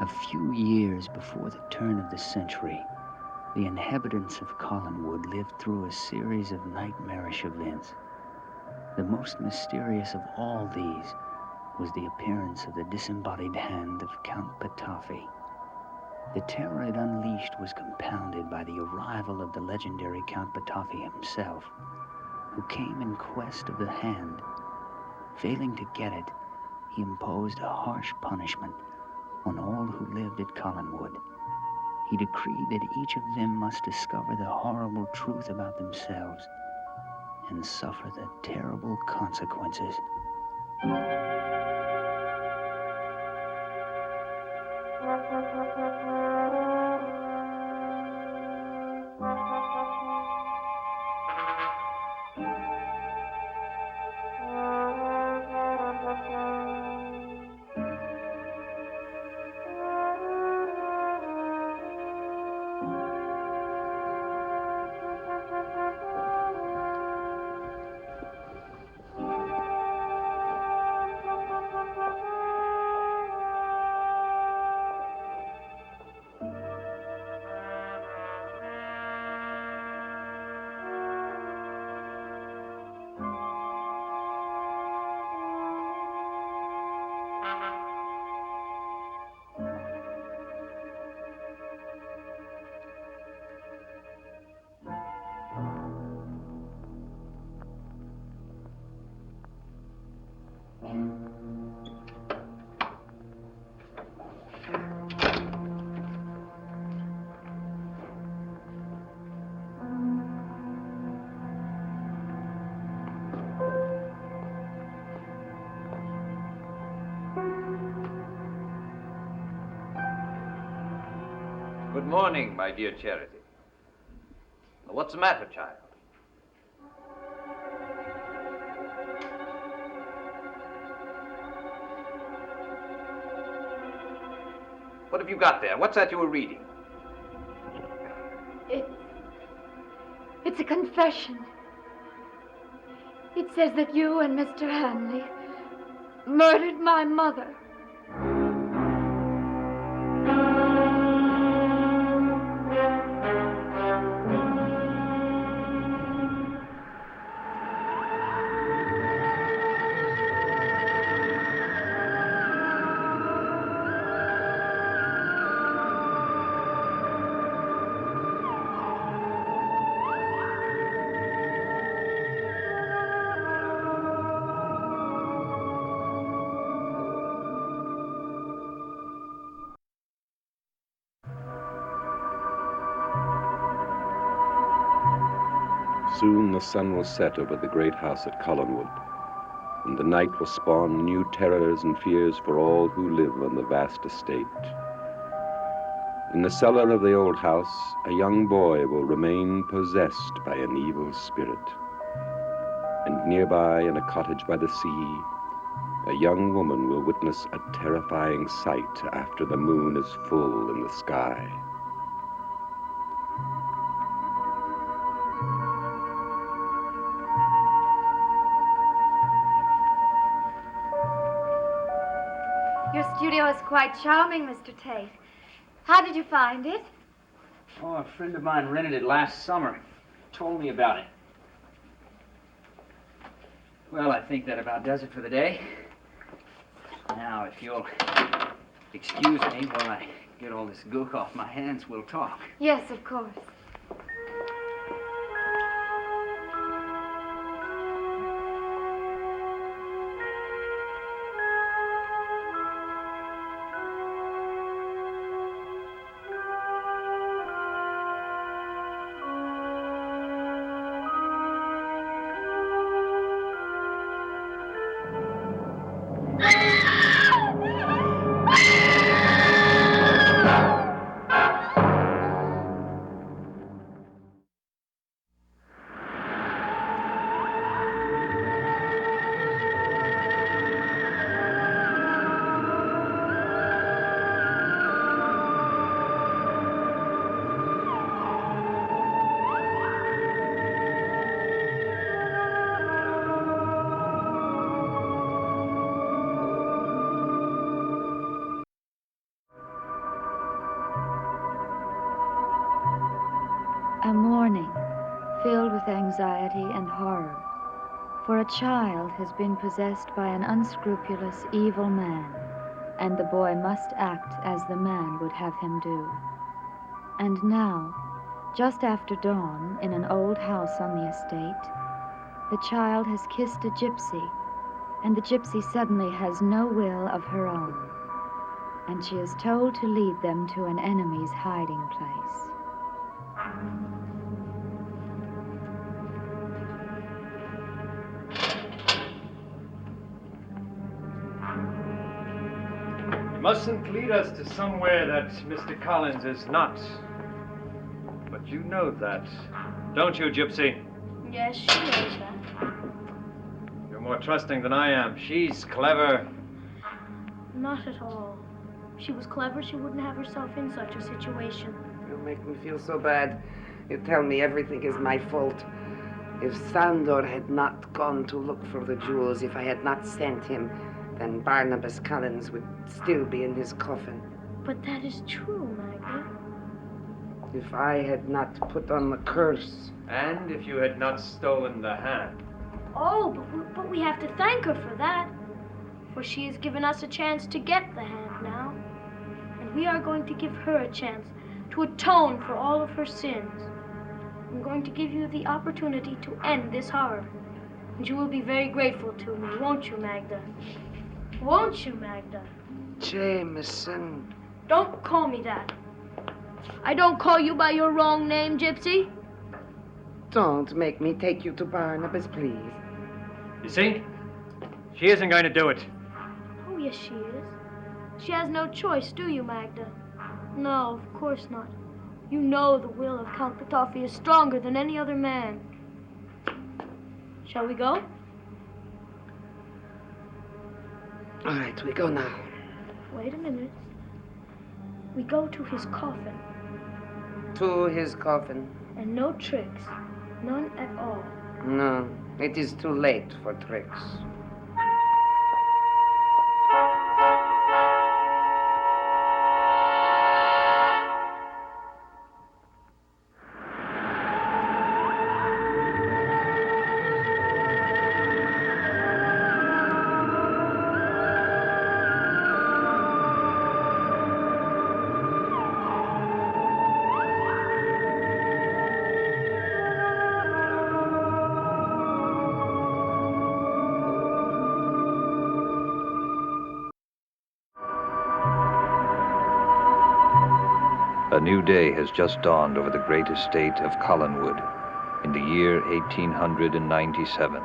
A few years before the turn of the century, the inhabitants of Collinwood lived through a series of nightmarish events. The most mysterious of all these was the appearance of the disembodied hand of Count Petofi. The terror it unleashed was compounded by the arrival of the legendary Count Petofi himself, who came in quest of the hand. Failing to get it, he imposed a harsh punishment on all who lived at Collinwood. He decreed that each of them must discover the horrible truth about themselves and suffer the terrible consequences. Good morning, my dear Charity. What's the matter, child? What have you got there? What's that you were reading? It's a confession. It says that you and Mr. Hanley murdered my mother. Soon the sun will set over the great house at Collinwood, and the night will spawn new terrors and fears for all who live on the vast estate. In the cellar of the old house, a young boy will remain possessed by an evil spirit. And nearby, in a cottage by the sea, a young woman will witness a terrifying sight after the moon is full in the sky. Your studio is quite charming, Mr. Tate. How did you find it? Oh, a friend of mine rented it last summer. Told me about it. Well, I think that about does it for the day. Now, if you'll excuse me while I get all this gook off my hands, we'll talk. Yes, of course. with anxiety and horror, for a child has been possessed by an unscrupulous, evil man, and the boy must act as the man would have him do. And now, just after dawn, in an old house on the estate, the child has kissed a gypsy, and the gypsy suddenly has no will of her own, and she is told to lead them to an enemy's hiding place. You mustn't lead us to somewhere that Mr. Collins is not. But you know that, don't you, Gypsy? Yes, she knows that. You're more trusting than I am. She's clever. Not at all. If she was clever, she wouldn't have herself in such a situation. You make me feel so bad. You tell me everything is my fault. If Sandor had not gone to look for the jewels, if I had not sent him, then Barnabas Collins would still be in his coffin. But that is true, Magda. If I had not put on the curse. And if you had not stolen the hand. Oh, but we have to thank her for that. For she has given us a chance to get the hand now. And we are going to give her a chance to atone for all of her sins. I'm going to give you the opportunity to end this horror. And you will be very grateful to me, won't you, Magda? Won't you, Magda? Jameson. Don't call me that. I don't call you by your wrong name, Gypsy. Don't make me take you to Barnabas, please. You see? She isn't going to do it. Oh, yes, she is. She has no choice, do you, Magda? No, of course not. You know the will of Count Petofi is stronger than any other man. Shall we go? All right, we go now. Wait a minute. We go to his coffin. To his coffin? And no tricks. None at all. No, it is too late for tricks. A new day has just dawned over the great estate of Collinwood in the year 1897.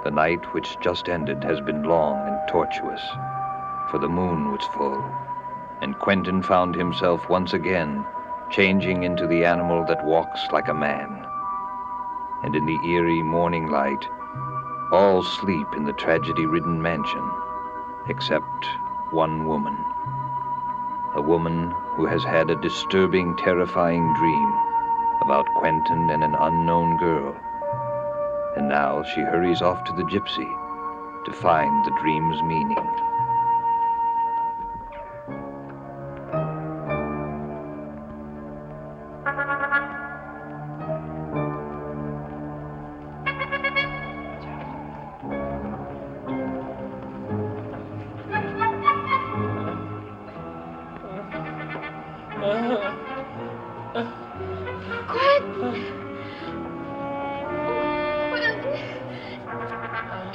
The night which just ended has been long and tortuous, for the moon was full, and Quentin found himself once again changing into the animal that walks like a man. And in the eerie morning light, all sleep in the tragedy-ridden mansion, except one woman. A woman who has had a disturbing, terrifying dream about Quentin and an unknown girl. And now she hurries off to the gypsy to find the dream's meaning.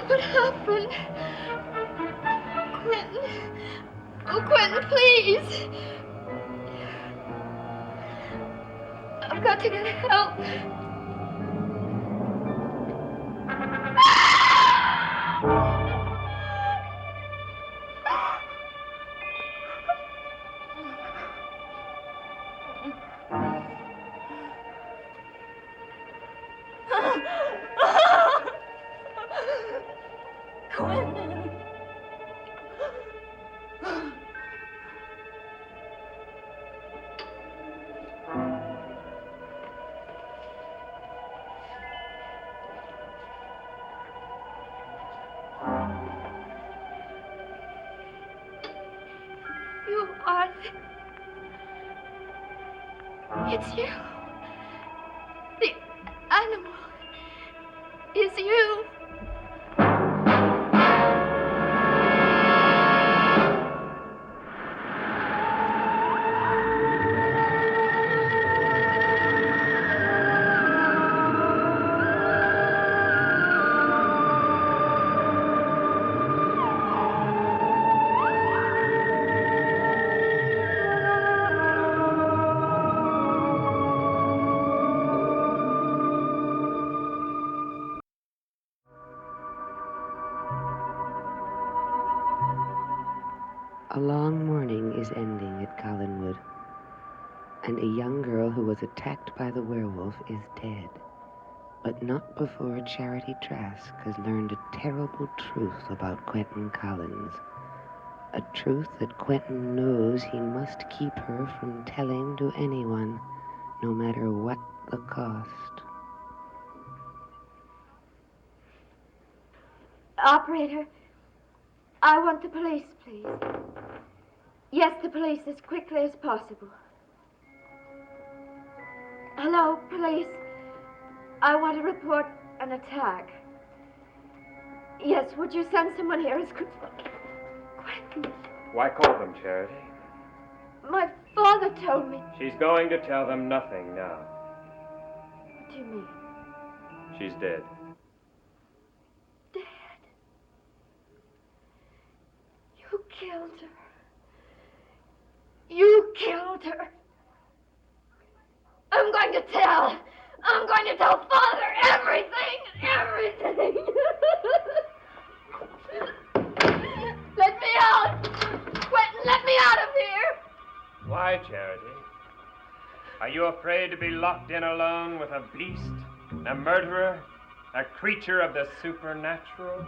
What happened? Quentin. Oh, Quentin, please. I've got to get help. Quentin. You are... It's you. The animal. you. A long mourning is ending at Collinwood, and a young girl who was attacked by the werewolf is dead. But not before Charity Trask has learned a terrible truth about Quentin Collins. A truth that Quentin knows he must keep her from telling to anyone, no matter what the cost. Operator, I want the police, please. Yes, the police, as quickly as possible. Hello, police. I want to report an attack. Yes, would you send someone here as quick? Quentin. Why call them, Charity? My father told me. She's going to tell them nothing now. What do you mean? She's dead. Dead? You killed her. You killed her. I'm going to tell. I'm going to tell Father everything. Everything. Let me out. Quentin, let me out of here. Why, Charity? Are you afraid to be locked in alone with a beast, a murderer, a creature of the supernatural?